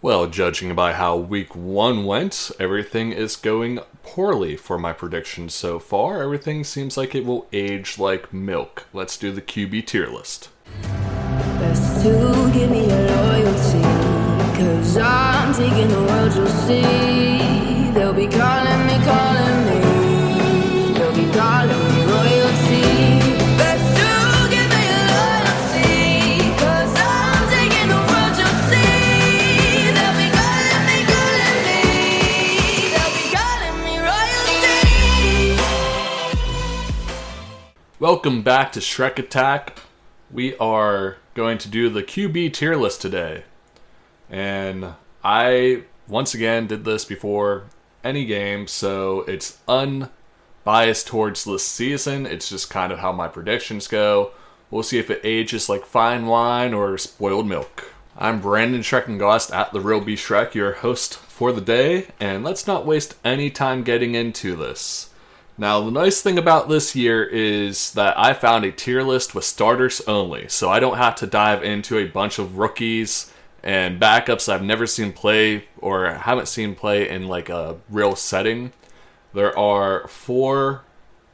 Well, judging by how week 1 went, everything is going poorly for my predictions so far. Everything seems like it will age like milk. Let's do the QB tier list. Best to give me your loyalty, 'cause I'm taking the world, you'll see. They'll be calling me, they'll be calling me royalty. Best to give me your loyalty, 'cause I'm taking the world, you'll see. They'll be calling me, they'll be calling me royalty. Welcome back to Shrek Attack. We are going to do the QB tier list today. And I, once again, did this before any game, so it's unbiased towards this season. It's just kind of how my predictions go. We'll see if it ages like fine wine or spoiled milk. I'm Brandon Schreckengast at The Real B Shrek, your host for the day, and let's not waste any time getting into this. Now, the nice thing about this year is that I found a tier list with starters only, so I don't have to dive into a bunch of rookies and backups I've never seen play or haven't seen play in like a real setting. There are 4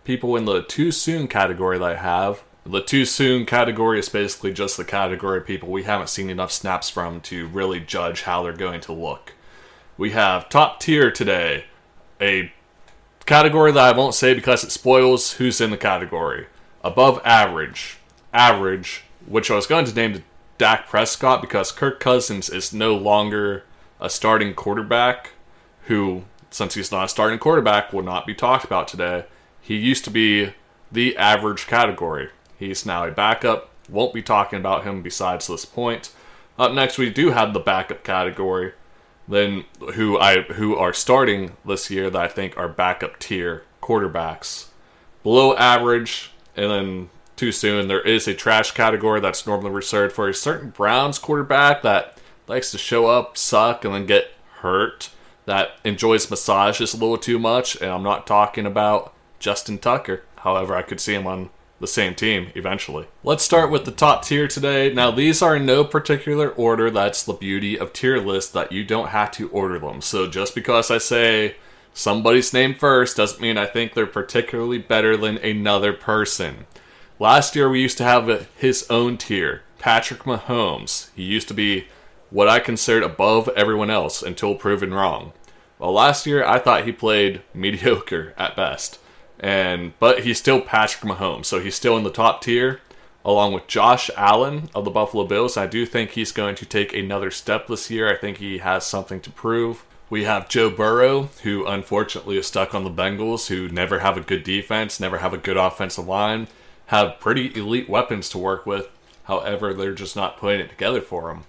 people in the too soon category that I have. The too soon category is basically just the category of people we haven't seen enough snaps from to really judge how they're going to look. We have top tier today, a category that I won't say because it spoils who's in the category. Above average, which I was going to name Dak Prescott because Kirk Cousins is no longer a starting quarterback who, since he's not a starting quarterback, will not be talked about today. He used to be the average category. He's now a backup. Won't be talking about him besides this point. Up next, we do have the backup category. Then who are starting this year that I think are backup tier quarterbacks. Below average, and then too soon, there is a trash category that's normally reserved for a certain Browns quarterback that likes to show up, suck, and then get hurt, that enjoys massages a little too much, and I'm not talking about Justin Tucker. However, I could see him on the same team eventually. Let's start with the top tier today. Now, these are in no particular order. That's the beauty of tier lists, that you don't have to order them. So just because I say somebody's name first doesn't mean I think they're particularly better than another person. Last year, we used to have his own tier, Patrick Mahomes. He used to be what I considered above everyone else until proven wrong. Well, last year, I thought he played mediocre at best. But he's still Patrick Mahomes, so he's still in the top tier, along with Josh Allen of the Buffalo Bills. I do think he's going to take another step this year. I think he has something to prove. We have Joe Burrow, who unfortunately is stuck on the Bengals, who never have a good defense, never have a good offensive line, have pretty elite weapons to work with. However, they're just not putting it together for him.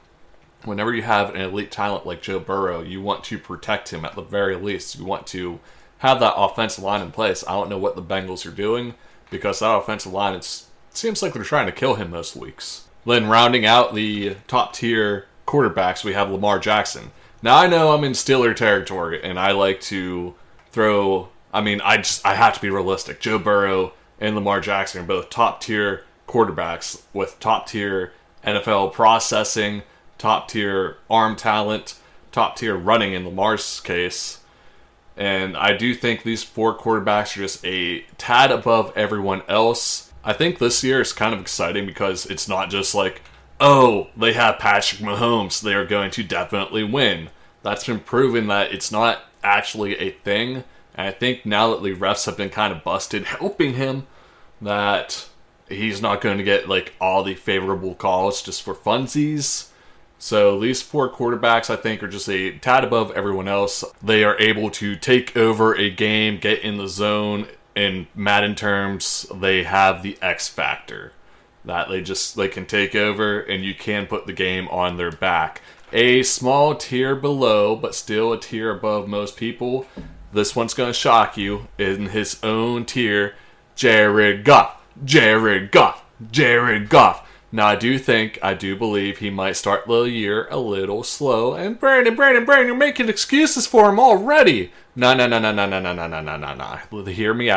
Whenever you have an elite talent like Joe Burrow, you want to protect him at the very least. You want to have that offensive line in place. I don't know what the Bengals are doing, because that offensive line, it seems like they're trying to kill him most weeks. Then rounding out the top tier quarterbacks, we have Lamar Jackson. Now, I know I'm in Steeler territory, and I like to throw, I have to be realistic. Joe Burrow and Lamar Jackson are both top tier quarterbacks with top tier NFL processing, top tier arm talent, top tier running in Lamar's case. And I do think these 4 quarterbacks are just a tad above everyone else. I think this year is kind of exciting because it's not just like, oh, they have Patrick Mahomes, they are going to definitely win. That's been proven that it's not actually a thing. And I think now that the refs have been kind of busted helping him, that he's not going to get like all the favorable calls just for funsies. So these 4 quarterbacks, I think, are just a tad above everyone else. They are able to take over a game, get in the zone. In Madden terms, they have the X factor. That they can take over, and you can put the game on their back. A small tier below, but still a tier above most people. This one's going to shock you. In his own tier, Jared Goff. Now, I do believe he might start the year a little slow. And Brandon, you're making excuses for him already. No. Hear me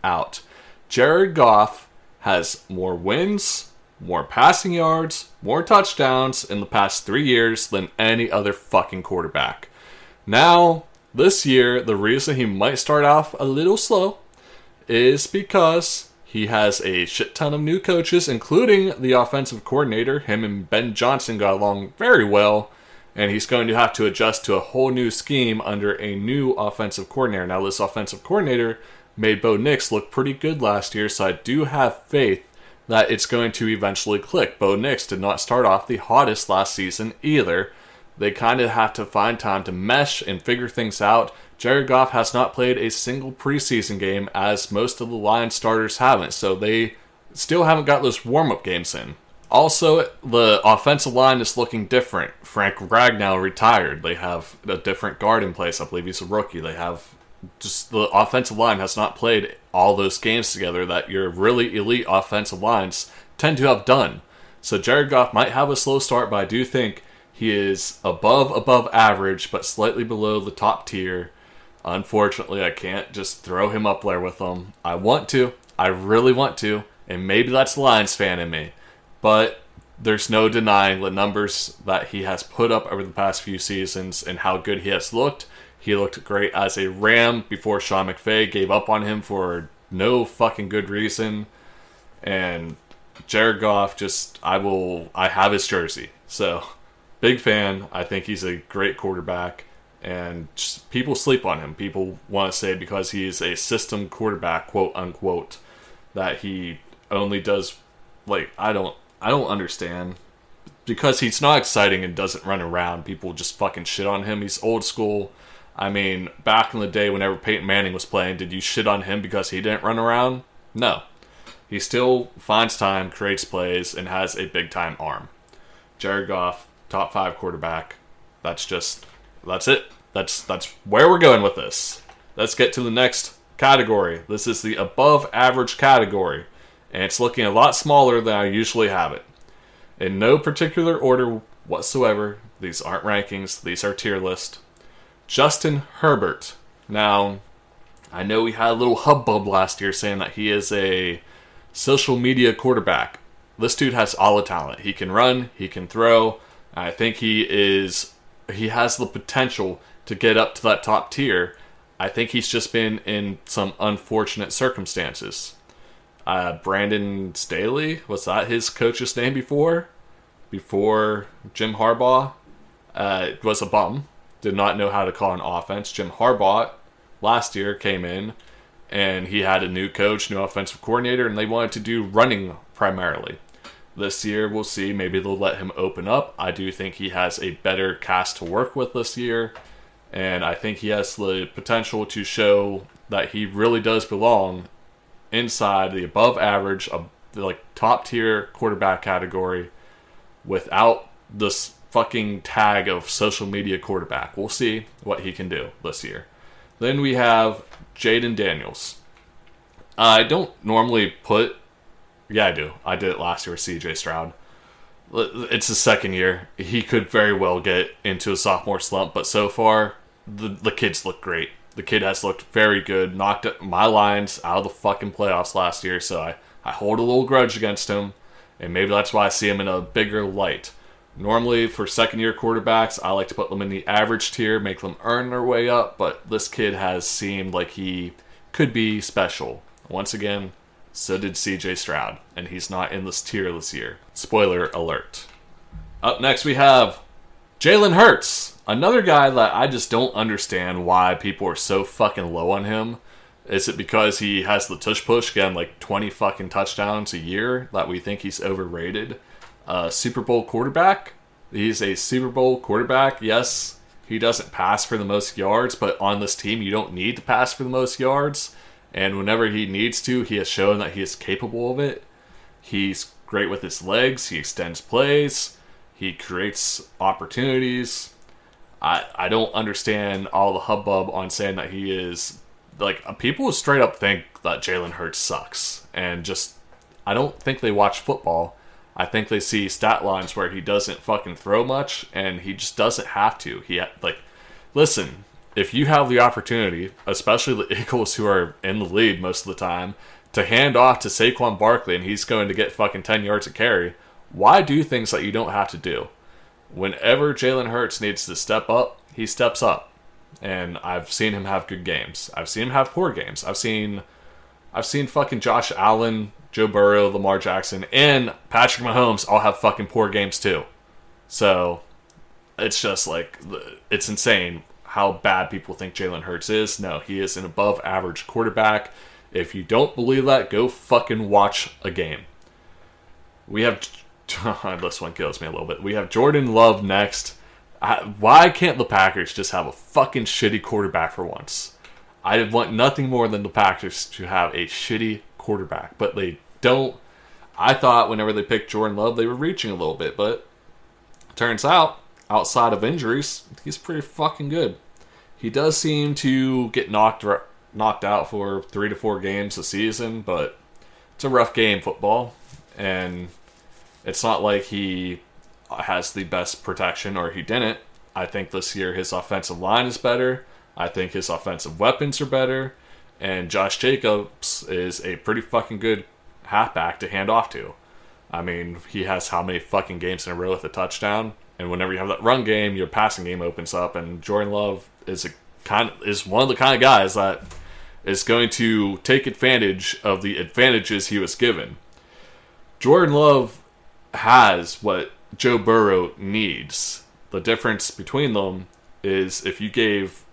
out. Jared Goff has more wins, more passing yards, more touchdowns in the past 3 years than any other fucking quarterback. Now, this year, the reason he might start off a little slow is because he has a shit ton of new coaches, including the offensive coordinator. Him and Ben Johnson got along very well, and he's going to have to adjust to a whole new scheme under a new offensive coordinator. Now, this offensive coordinator made Bo Nix look pretty good last year, so I do have faith that it's going to eventually click. Bo Nix did not start off the hottest last season either. They kind of have to find time to mesh and figure things out. Jared Goff has not played a single preseason game, as most of the Lions starters haven't, so they still haven't got those warm-up games in. Also, the offensive line is looking different. Frank Ragnow retired. They have a different guard in place. I believe he's a rookie. They have just the offensive line has not played all those games together that your really elite offensive lines tend to have done. So Jared Goff might have a slow start, but I do think he is above average, but slightly below the top tier. Unfortunately, I can't just throw him up there with them. I want to. I really want to. And maybe that's the Lions fan in me. But there's no denying the numbers that he has put up over the past few seasons and how good he has looked. He looked great as a Ram before Sean McVay gave up on him for no fucking good reason. And Jared Goff, I have his jersey. So, big fan. I think he's a great quarterback. And just, people sleep on him. People want to say because he's a system quarterback, quote unquote, that he only does, I don't understand. Because he's not exciting and doesn't run around, people just fucking shit on him. He's old school. I mean, back in the day whenever Peyton Manning was playing, did you shit on him because he didn't run around? No. He still finds time, creates plays, and has a big-time arm. Jared Goff, top 5 quarterback. That's it. That's where we're going with this. Let's get to the next category. This is the above average category, and it's looking a lot smaller than I usually have it. In no particular order whatsoever. These aren't rankings. These are tier list. Justin Herbert. Now, I know we had a little hubbub last year saying that he is a social media quarterback. This dude has all the talent. He can run, he can throw. I think he has the potential to get up to that top tier. I think he's just been in some unfortunate circumstances. Brandon Staley, was that his coach's name before? Before Jim Harbaugh? Was a bum. Did not know how to call an offense. Jim Harbaugh last year came in and he had a new coach, new offensive coordinator, and they wanted to do running primarily. This year, we'll see. Maybe they'll let him open up. I do think he has a better cast to work with this year, and I think he has the potential to show that he really does belong inside the above average, top tier quarterback category without this fucking tag of social media quarterback. We'll see what he can do this year. Then we have Jaden Daniels. I don't normally put... Yeah, I do. I did it last year with CJ Stroud. It's his second year. He could very well get into a sophomore slump, but so far, the kids look great. The kid has looked very good. Knocked my Lions out of the fucking playoffs last year, so I hold a little grudge against him, and maybe that's why I see him in a bigger light. Normally, for second-year quarterbacks, I like to put them in the average tier, make them earn their way up, but this kid has seemed like he could be special. Once again, so did CJ Stroud, and he's not in this tier this year. Spoiler alert. Up next, we have Jalen Hurts, another guy that I just don't understand why people are so fucking low on him. Is it because he has the tush-push, getting 20 fucking touchdowns a year, that we think he's overrated? Super Bowl quarterback. He's a Super Bowl quarterback. Yes, he doesn't pass for the most yards, but on this team, you don't need to pass for the most yards. And whenever he needs to, he has shown that he is capable of it. He's great with his legs. He extends plays. He creates opportunities. I don't understand all the hubbub on saying that he is... people straight up think that Jalen Hurts sucks. And just... I don't think they watch football. I think they see stat lines where he doesn't fucking throw much, and he just doesn't have to. Listen, if you have the opportunity, especially the Eagles who are in the lead most of the time, to hand off to Saquon Barkley and he's going to get fucking 10 yards a carry, why do things that you don't have to do? Whenever Jalen Hurts needs to step up, he steps up. And I've seen him have good games. I've seen him have poor games. I've seen fucking Josh Allen, Joe Burrow, Lamar Jackson, and Patrick Mahomes all have fucking poor games too. So it's just like, it's insane how bad people think Jalen Hurts is. No, he is an above average quarterback. If you don't believe that, go fucking watch a game. We have, this one kills me a little bit. We have Jordan Love next. Why can't the Packers just have a fucking shitty quarterback for once? I want nothing more than the Packers to have a shitty quarterback, but they don't. I thought whenever they picked Jordan Love, they were reaching a little bit, but turns out, outside of injuries, he's pretty fucking good. He does seem to get knocked out for 3 to 4 games a season, but it's a rough game, football, and it's not like he has the best protection or he didn't. I think this year his offensive line is better. I think his offensive weapons are better, and Josh Jacobs is a pretty fucking good halfback to hand off to. I mean, he has how many fucking games in a row with a touchdown, and whenever you have that run game, your passing game opens up, and Jordan Love is one of the kind of guys that is going to take advantage of the advantages he was given. Jordan Love has what Joe Burrow needs. The difference between them is if you gave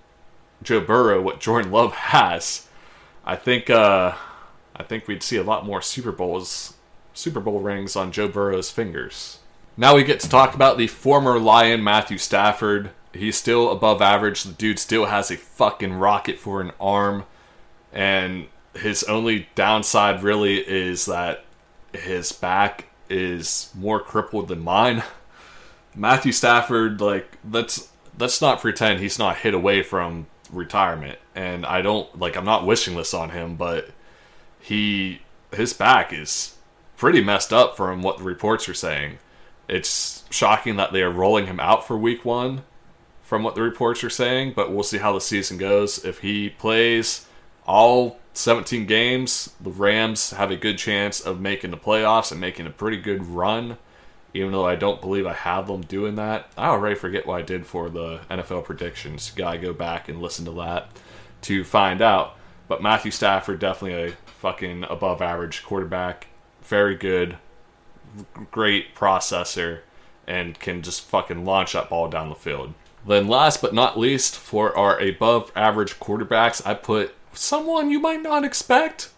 Joe Burrow what Jordan Love has, I think we'd see a lot more Super Bowl rings on Joe Burrow's fingers. Now we get to talk about the former Lion Matthew Stafford. He's still above average. The dude still has a fucking rocket for an arm. And his only downside really is that his back is more crippled than mine. Matthew Stafford, like, let's not pretend he's not hit away from retirement. And I'm not wishing this on him, but his back is pretty messed up from what the reports are saying. It's shocking that they are rolling him out for week 1 from what the reports are saying, but we'll see how the season goes. If he plays all 17 games, the Rams have a good chance of making the playoffs and making a pretty good run, even though I don't believe I have them doing that. I already forget what I did for the NFL predictions. You gotta go back and listen to that to find out. But Matthew Stafford, definitely a fucking above average quarterback. Very good, great processor, and can just fucking launch that ball down the field. Then last but not least, for our above average quarterbacks, I put someone you might not expect.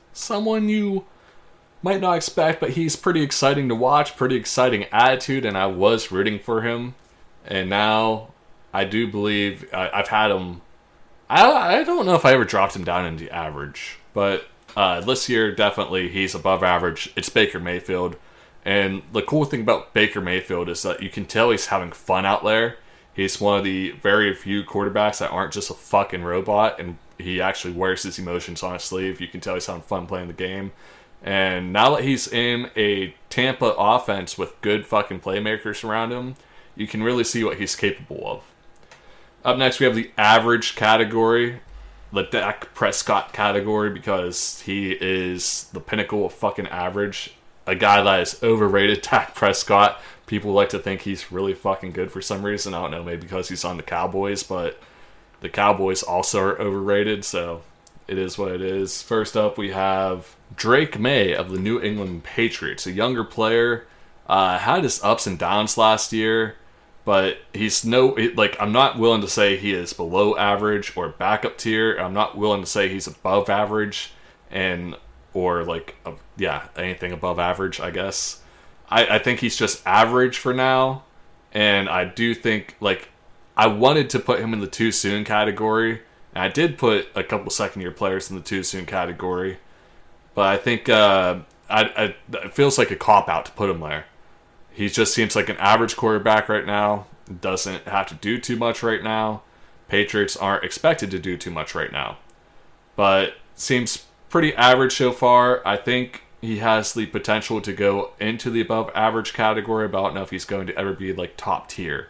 But he's pretty exciting to watch, pretty exciting attitude, and I was rooting for him. And now I do believe I've had him. I don't know if I ever dropped him down into average, but this year definitely he's above average. It's Baker Mayfield. And the cool thing about Baker Mayfield is that you can tell he's having fun out there. He's one of the very few quarterbacks that aren't just a fucking robot, and he actually wears his emotions on his sleeve. You can tell he's having fun playing the game. And now that he's in a Tampa offense with good fucking playmakers around him, you can really see what he's capable of. Up next, we have the average category, the Dak Prescott category, because he is the pinnacle of fucking average. A guy that is overrated, Dak Prescott. People like to think he's really fucking good for some reason. I don't know, maybe because he's on the Cowboys, but the Cowboys also are overrated, so it is what it is. First up, we have Drake May of the New England Patriots, a younger player. Had his ups and downs last year, but I'm not willing to say he is below average or backup tier. I'm not willing to say he's above average anything above average, I guess. I think he's just average for now, and I do think, I wanted to put him in the too soon category, and I did put a couple second-year players in the too soon category, but I think it feels like a cop-out to put him there. He just seems like an average quarterback right now, doesn't have to do too much right now. Patriots aren't expected to do too much right now, but seems pretty average so far. I think he has the potential to go into the above average category, but I don't know if he's going to ever be top tier.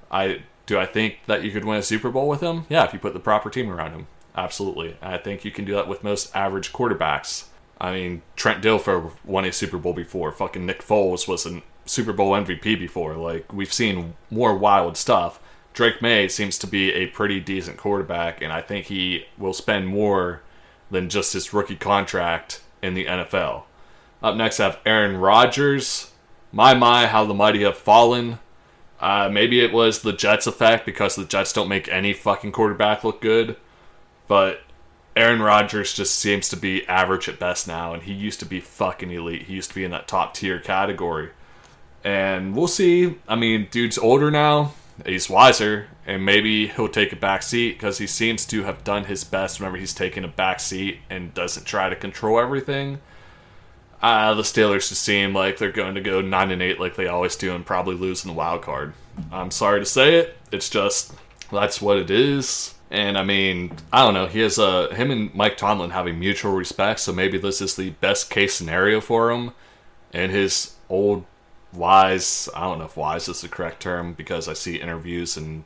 Do I think that you could win a Super Bowl with him? Yeah, if you put the proper team around him. Absolutely. I think you can do that with most average quarterbacks. I mean, Trent Dilfer won a Super Bowl before. Fucking Nick Foles was a Super Bowl MVP before. Like, we've seen more wild stuff. Drake May seems to be a pretty decent quarterback, and I think he will spend more than just his rookie contract in the NFL. Up next, I have Aaron Rodgers. My, how the mighty have fallen. Maybe it was the Jets effect because the Jets don't make any fucking quarterback look good. But Aaron Rodgers just seems to be average at best now, and he used to be fucking elite. He used to be in that top tier category. And we'll see. I mean, dude's older now. He's wiser, and maybe he'll take a back seat because he seems to have done his best whenever he's taken a back seat and doesn't try to control everything. The Steelers just seem like they're going to go 9-8 like they always do and probably lose in the wild card. I'm sorry to say it. It's just, that's what it is. And I mean, I don't know. He has him and Mike Tomlin have a mutual respect, so maybe this is the best case scenario for him. And his old wise, I don't know if wise is the correct term because I see interviews and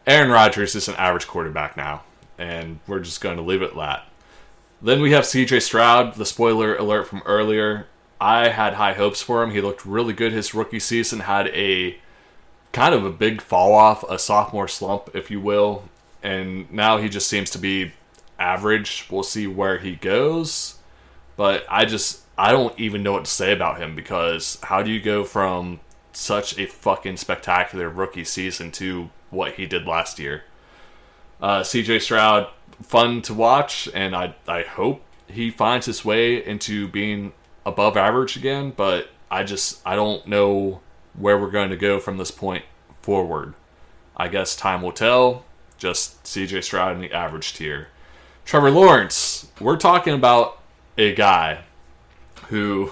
Aaron Rodgers is an average quarterback now, and we're just going to leave it at that. Then we have CJ Stroud, the spoiler alert from earlier. I had high hopes for him. He looked really good his rookie season, had a kind of a big fall off, a sophomore slump, if you will. And now he just seems to be average. We'll see where he goes. But I don't even know what to say about him because how do you go from such a fucking spectacular rookie season to what he did last year? CJ Stroud, fun to watch, and I hope he finds his way into being above average again, but I don't know where we're going to go from this point forward. I guess time will tell. Just CJ Stroud in the average tier. Trevor Lawrence, we're talking about a guy who,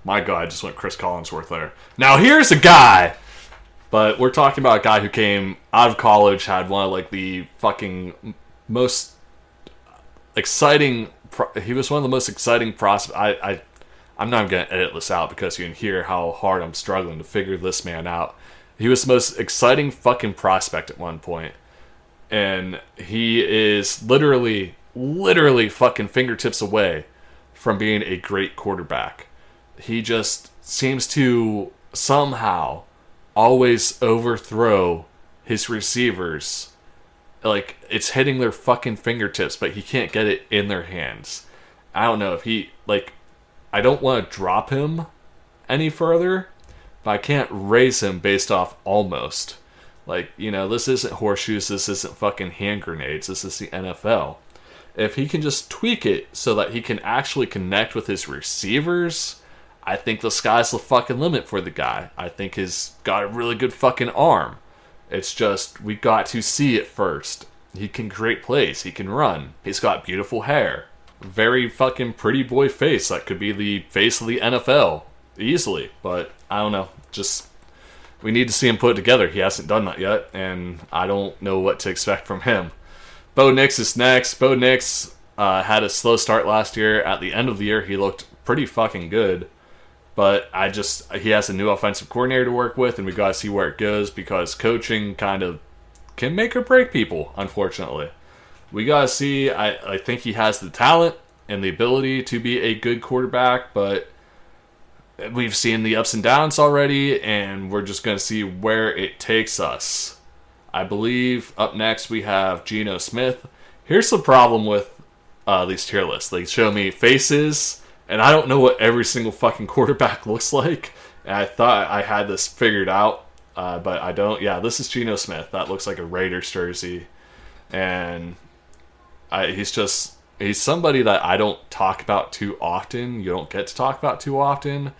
my God, I just went Chris Collinsworth there. Now here's a guy, but we're talking about a guy who came out of college, had one of like the fucking most exciting. He was one of the most exciting prospects. I'm not going to edit this out because you can hear how hard I'm struggling to figure this man out. He was the most exciting fucking prospect at one point, and he is literally fucking fingertips away from being a great quarterback. He just seems to somehow always overthrow his receivers. Like, it's hitting their fucking fingertips, but he can't get it in their hands. I don't know if I don't want to drop him any further, but I can't raise him based off almost. Like, this isn't horseshoes, this isn't fucking hand grenades, this is the NFL. If he can just tweak it so that he can actually connect with his receivers, I think the sky's the fucking limit for the guy. I think he's got a really good fucking arm. It's just, we got to see it first. He can create plays, he can run, he's got beautiful hair. Very fucking pretty boy face that could be the face of the NFL easily, but I don't know. Just, we need to see him put it together. He hasn't done that yet, and I don't know what to expect from him. Bo Nix is next. Bo Nix had a slow start last year. At the end of the year, he looked pretty fucking good, but he has a new offensive coordinator to work with, and we gotta see where it goes because coaching kind of can make or break people, unfortunately. We gotta see. I think he has the talent and the ability to be a good quarterback, but we've seen the ups and downs already, and we're just gonna see where it takes us. I believe up next we have Geno Smith. Here's the problem with these tier lists. They show me faces, and I don't know what every single fucking quarterback looks like. And I thought I had this figured out, but I don't. Yeah, this is Geno Smith. That looks like a Raiders jersey. And he's somebody that I don't talk about too often. You don't get to talk about too often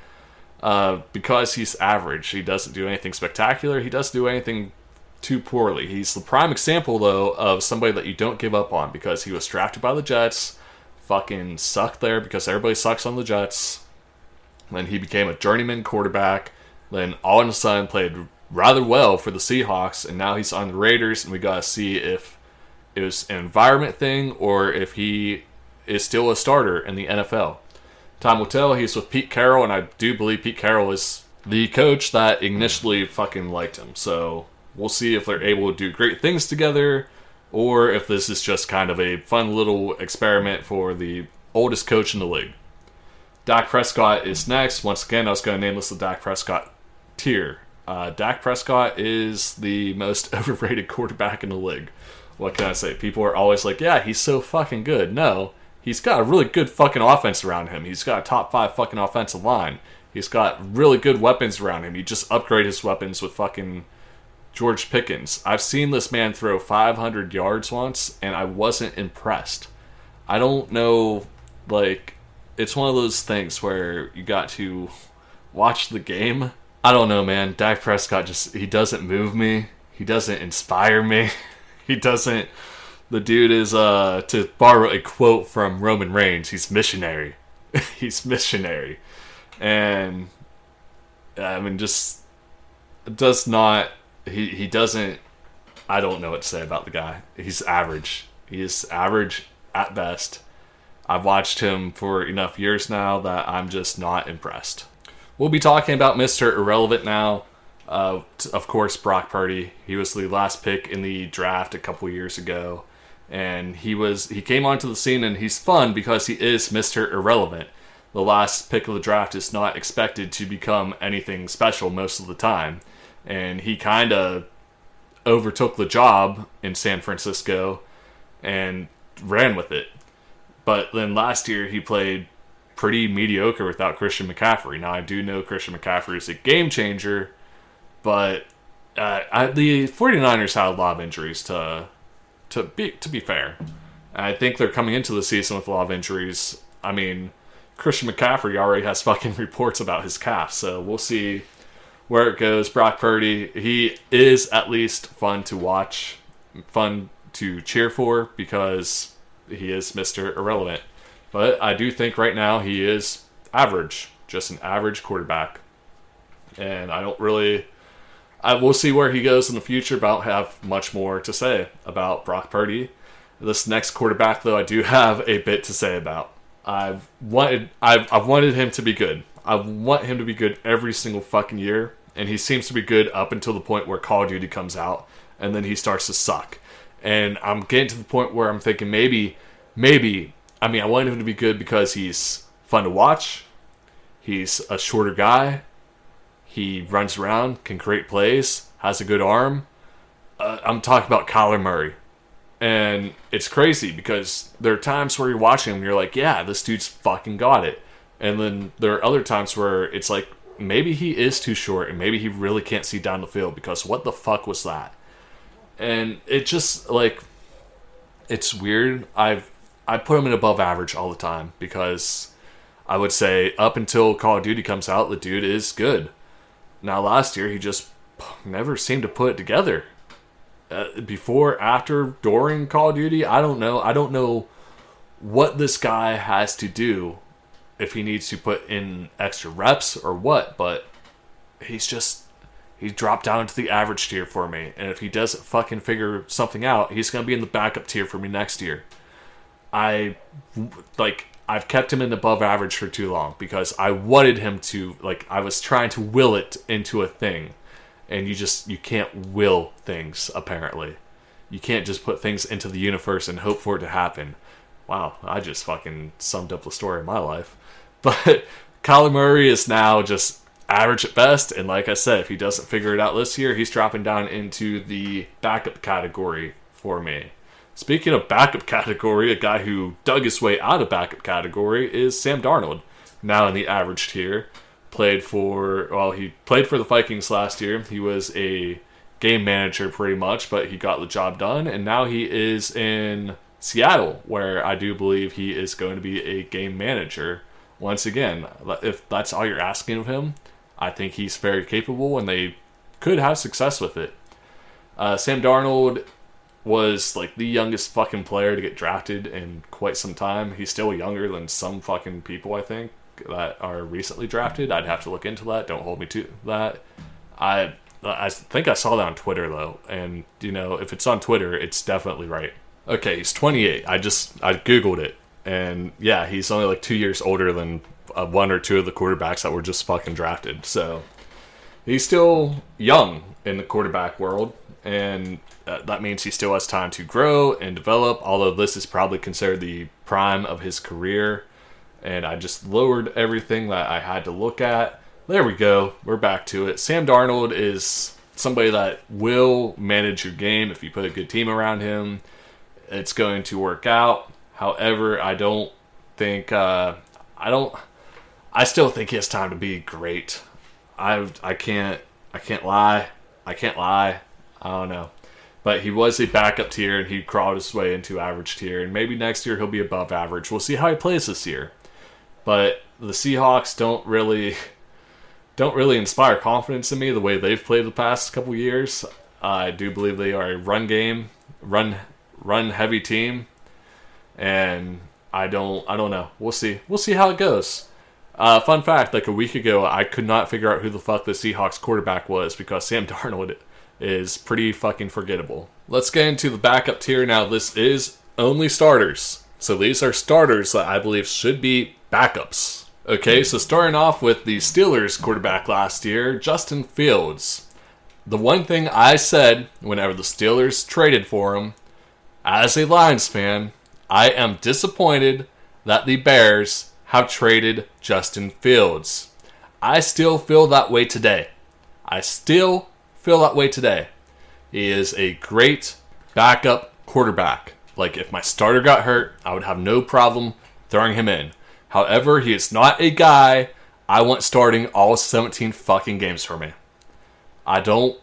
because he's average. He doesn't do anything spectacular. He doesn't do anything too poorly. He's the prime example, though, of somebody that you don't give up on because he was drafted by the Jets, fucking sucked there because everybody sucks on the Jets. Then he became a journeyman quarterback. Then all of a sudden played rather well for the Seahawks, and now he's on the Raiders, and we gotta see if it was an environment thing or if he is still a starter in the NFL. Time will tell. He's with Pete Carroll, and I do believe Pete Carroll is the coach that initially fucking liked him. So we'll see if they're able to do great things together or if this is just kind of a fun little experiment for the oldest coach in the league. Dak Prescott is next. Once again, I was going to name this the Dak Prescott tier. Dak Prescott is the most overrated quarterback in the league. What can I say? People are always like, yeah, he's so fucking good. No, he's got a really good fucking offense around him. He's got a top 5 fucking offensive line. He's got really good weapons around him. You just upgrade his weapons with fucking George Pickens. I've seen this man throw 500 yards once, and I wasn't impressed. I don't know, like, it's one of those things where you got to watch the game. I don't know, man. Dak Prescott he doesn't move me. He doesn't inspire me. He doesn't. The dude is, to borrow a quote from Roman Reigns, he's missionary. He's missionary. And, I mean, just does not, he doesn't, I don't know what to say about the guy. He's average. He is average at best. I've watched him for enough years now that I'm just not impressed. We'll be talking about Mr. Irrelevant now. Of course, Brock Purdy. He was the last pick in the draft a couple years ago. And he came onto the scene, and he's fun because he is Mr. Irrelevant. The last pick of the draft is not expected to become anything special most of the time. And he kind of overtook the job in San Francisco and ran with it. But then last year he played pretty mediocre without Christian McCaffrey. Now, I do know Christian McCaffrey is a game changer, but the 49ers had a lot of injuries to be fair. I think they're coming into the season with a lot of injuries. I mean, Christian McCaffrey already has fucking reports about his calf, so we'll see where it goes. Brock Purdy, he is at least fun to watch, fun to cheer for, because he is Mr. Irrelevant. But I do think right now he is average, just an average quarterback. And we'll see where he goes in the future, but I don't have much more to say about Brock Purdy. This next quarterback, though, I do have a bit to say about. I've wanted him to be good. I want him to be good every single fucking year, and he seems to be good up until the point where Call of Duty comes out, and then he starts to suck. And I'm getting to the point where I'm thinking maybe, I mean, I want him to be good because he's fun to watch, he's a shorter guy, he runs around, can create plays, has a good arm. I'm talking about Kyler Murray. And it's crazy because there are times where you're watching him and you're like, yeah, this dude's fucking got it. And then there are other times where it's like, maybe he is too short and maybe he really can't see down the field, because what the fuck was that? And it just, like, it's weird. I put him in above average all the time, because I would say up until Call of Duty comes out, the dude is good. Now, last year, he just never seemed to put it together. Before, after, during Call of Duty, I don't know. I don't know what this guy has to do, if he needs to put in extra reps or what, but he's dropped down to the average tier for me. And if he doesn't fucking figure something out, he's going to be in the backup tier for me next year. I've kept him in above average for too long because I wanted him to, I was trying to will it into a thing. And you can't will things, apparently. You can't just put things into the universe and hope for it to happen. Wow, I just fucking summed up the story of my life. But Kyler Murray is now just average at best, and like I said, if he doesn't figure it out this year, he's dropping down into the backup category for me. Speaking of backup category, a guy who dug his way out of backup category is Sam Darnold, now in the average tier. He played for the Vikings last year. He was a game manager pretty much, but he got the job done, and now he is in Seattle, where I do believe he is going to be a game manager. Once again, if that's all you're asking of him, I think he's very capable, and they could have success with it. Sam Darnold was the youngest fucking player to get drafted in quite some time. He's still younger than some fucking people, I think, that are recently drafted. I'd have to look into that. Don't hold me to that. I think I saw that on Twitter, though, and if it's on Twitter, it's definitely right. Okay, he's 28. I googled it, and yeah, he's only 2 years older than one or two of the quarterbacks that were just fucking drafted. So he's still young in the quarterback world, and that means he still has time to grow and develop, although this is probably considered the prime of his career. And I just lowered everything that I had to look at. There we go. We're back to it. Sam Darnold is somebody that will manage your game if you put a good team around him. It's going to work out. However, I don't think I still think he has time to be great. I can't lie. I don't know. But he was a backup tier, and he crawled his way into average tier. And maybe next year he'll be above average. We'll see how he plays this year. But the Seahawks don't really inspire confidence in me the way they've played the past couple years. I do believe they are a run heavy team, and I don't know. We'll see how it goes. Fun fact, like a week ago, I could not figure out who the fuck the Seahawks quarterback was because Sam Darnold is pretty fucking forgettable. Let's get into the backup tier now. This is only starters. So these are starters that I believe should be backups. Okay, so starting off with the Steelers quarterback last year, Justin Fields. The one thing I said whenever the Steelers traded for him, as a Lions fan, I am disappointed that the Bears have traded Justin Fields. I still feel that way today. He is a great backup quarterback. Like, if my starter got hurt, I would have no problem throwing him in. However, he is not a guy I want starting all 17 fucking games for me. I don't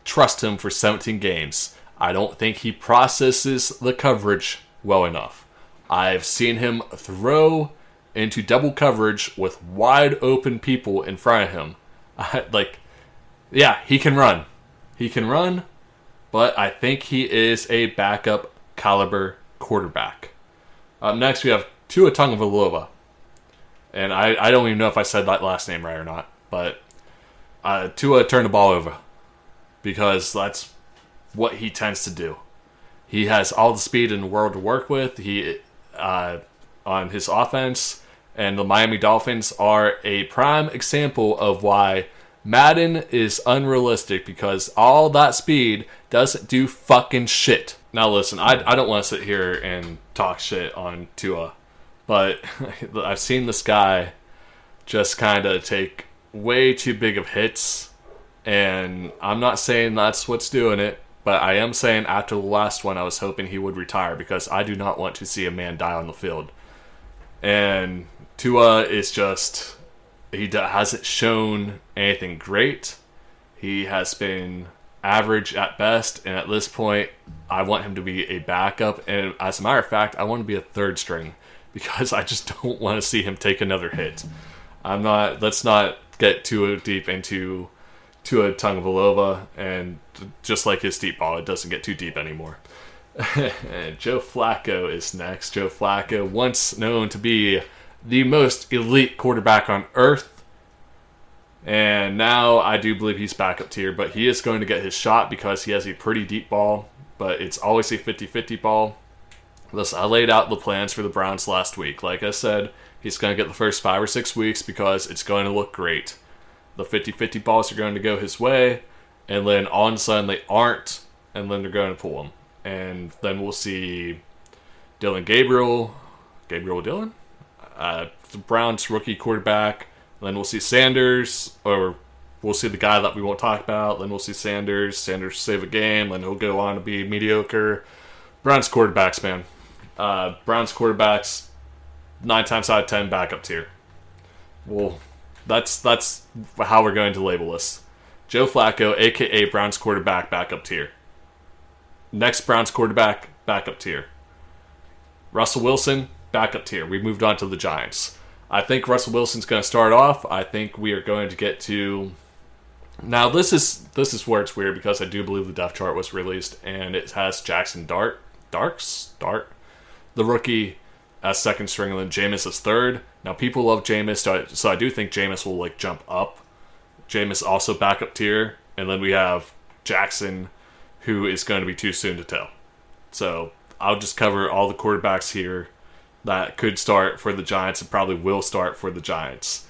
trust him for 17 games. I don't think he processes the coverage well enough. I've seen him throw into double coverage with wide open people in front of him. He can run. But I think he is a backup caliber quarterback. Up next, we have Tua Tagovailoa. And I don't even know if I said that last name right or not. But Tua turned the ball over. Because that's what he tends to do. He has all the speed in the world to work with. He on his offense. And the Miami Dolphins are a prime example of why Madden is unrealistic, because all that speed doesn't do fucking shit. Now listen, I don't want to sit here and talk shit on Tua, but I've seen this guy just kind of take way too big of hits, and I'm not saying that's what's doing it, but I am saying after the last one I was hoping he would retire, because I do not want to see a man die on the field. And Tua is just... he hasn't shown anything great. He has been average at best, and at this point, I want him to be a backup. And as a matter of fact, I want him to be a third string, because I just don't want to see him take another hit. Let's not get too deep into Tua Tagovailoa, and just like his deep ball, it doesn't get too deep anymore. And Joe Flacco is next. Joe Flacco, once known to be the most elite quarterback on earth, and now I do believe he's backup tier, but he is going to get his shot because he has a pretty deep ball, but it's always a 50-50 ball. Listen, I laid out the plans for the Browns last week. Like I said, he's going to get the first 5 or 6 weeks because it's going to look great. The 50-50 balls are going to go his way, and then all of a sudden they aren't, and then they're going to pull him. And then we'll see Gabriel Dillon? The Browns rookie quarterback. Then we'll see Sanders, or we'll see the guy that we won't talk about. Then we'll see Sanders save a game, then he'll go on to be mediocre. Browns quarterbacks, man. Browns quarterbacks, 9 times out of 10 backup tier. Well, that's how we're going to label this. Joe Flacco, a.k.a. Browns quarterback, backup tier. Next Browns quarterback, backup tier. Russell Wilson, backup tier. We moved on to the Giants. I think Russell Wilson's going to start off. I think we are going to get to... Now, this is where it's weird, because I do believe the depth chart was released, and it has Jackson Dart, the rookie, as second string, and then Jameis as third. Now, people love Jameis, so I do think Jameis will jump up. Jameis also backup tier, and then we have Jackson, who is going to be too soon to tell. So I'll just cover all the quarterbacks here that could start for the Giants and probably will start for the Giants.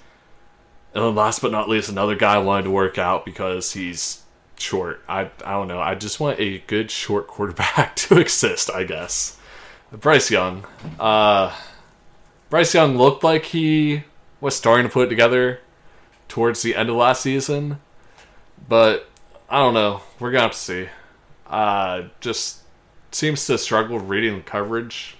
And then last but not least, another guy I wanted to work out because he's short. I don't know. I just want a good short quarterback to exist, I guess. Bryce Young. Bryce Young looked like he was starting to put it together towards the end of last season. But, I don't know. We're going to have to see. Just seems to struggle reading the coverage.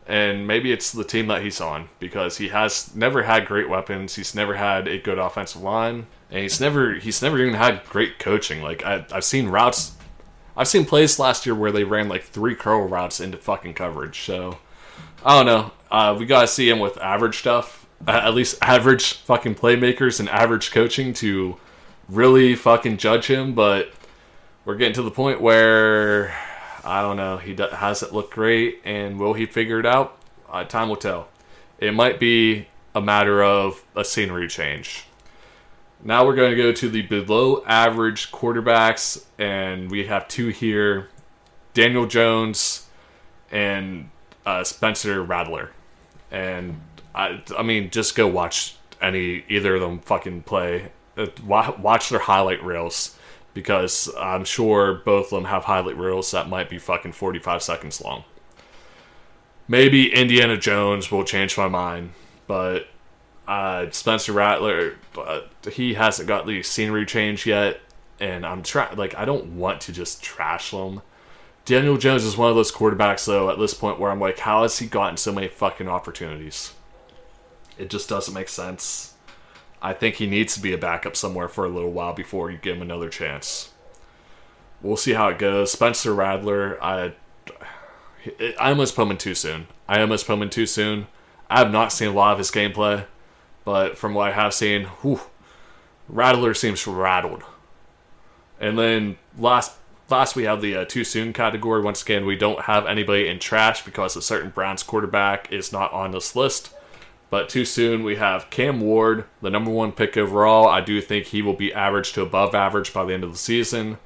And maybe it's the team that he's on. Because he has never had great weapons. He's never had a good offensive line. And he's never even had great coaching. Like, I've seen routes... I've seen plays last year where they ran like 3 curl routes into fucking coverage. So, I don't know. We gotta see him with average stuff. At least average fucking playmakers and average coaching to really fucking judge him. But we're getting to the point where, I don't know, he hasn't looked great. And will he figure it out? Time will tell. It might be a matter of a scenery change. Now we're going to go to the below average quarterbacks, and we have 2 here, Daniel Jones and Spencer Rattler. And I mean, just go watch either of them fucking play. Watch their highlight reels, because I'm sure both of them have highlight reels that might be fucking 45 seconds long. Maybe Indiana Jones will change my mind, but Spencer Rattler, he hasn't got the scenery change yet, and I'm trying. Like, I don't want to just trash him. Daniel Jones is one of those quarterbacks, though, at this point where I'm like, how has he gotten so many fucking opportunities? It just doesn't make sense. I think he needs to be a backup somewhere for a little while before you give him another chance. We'll see how it goes. Spencer Rattler, I almost put him in too soon. I have not seen a lot of his gameplay. But from what I have seen, Rattler seems rattled. And then last we have the too soon category. Once again, we don't have anybody in trash because a certain Browns quarterback is not on this list. But too soon, we have Cam Ward, the number 1 pick overall. I do think he will be average to above average by the end of the season.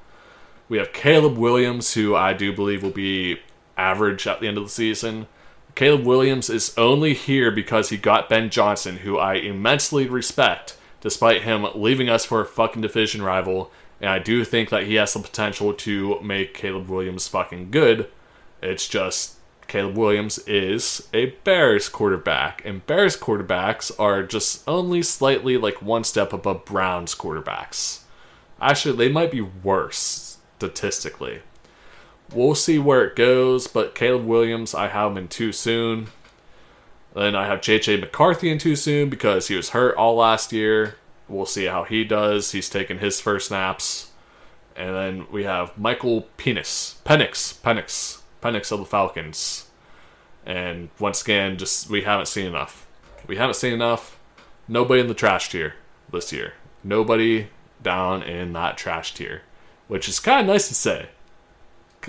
We have Caleb Williams, who I do believe will be average at the end of the season. Caleb Williams is only here because he got Ben Johnson, who I immensely respect, despite him leaving us for a fucking division rival. And I do think that he has the potential to make Caleb Williams fucking good. It's just, Caleb Williams is a Bears quarterback. And Bears quarterbacks are just only slightly like 1 step above Browns quarterbacks. Actually, they might be worse, statistically. We'll see where it goes, but Caleb Williams, I have him in too soon. Then I have J.J. McCarthy in too soon because he was hurt all last year. We'll see how he does. He's taking his first snaps. And then we have Michael Penix of the Falcons. And once again, just we haven't seen enough. Nobody in the trash tier this year. Nobody down in that trash tier, which is kind of nice to say.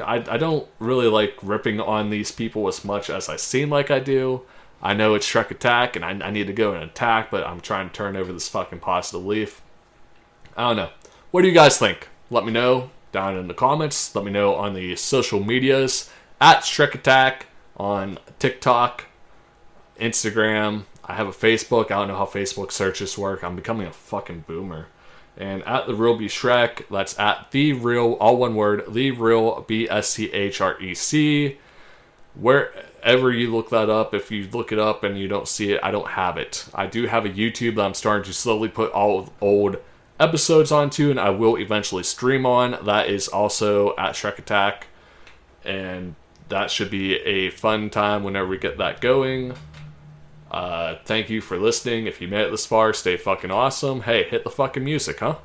I don't really like ripping on these people as much as I seem like I do. I know it's Shrek Attack, and I need to go and attack, but I'm trying to turn over this fucking positive leaf. I don't know. What do you guys think? Let me know down in the comments. Let me know on the social medias. At Shrek Attack on TikTok, Instagram. I have a Facebook. I don't know how Facebook searches work. I'm becoming a fucking boomer. And at the Real B Shrek, that's at the Real, all one word, the Real BSCHREC. Wherever you look that up, if you look it up and you don't see it, I don't have it. I do have a YouTube that I'm starting to slowly put all of the old episodes onto, and I will eventually stream on. That is also at Shrek Attack, and that should be a fun time whenever we get that going. Thank you for listening. If you made it this far, stay fucking awesome. Hey, hit the fucking music, huh?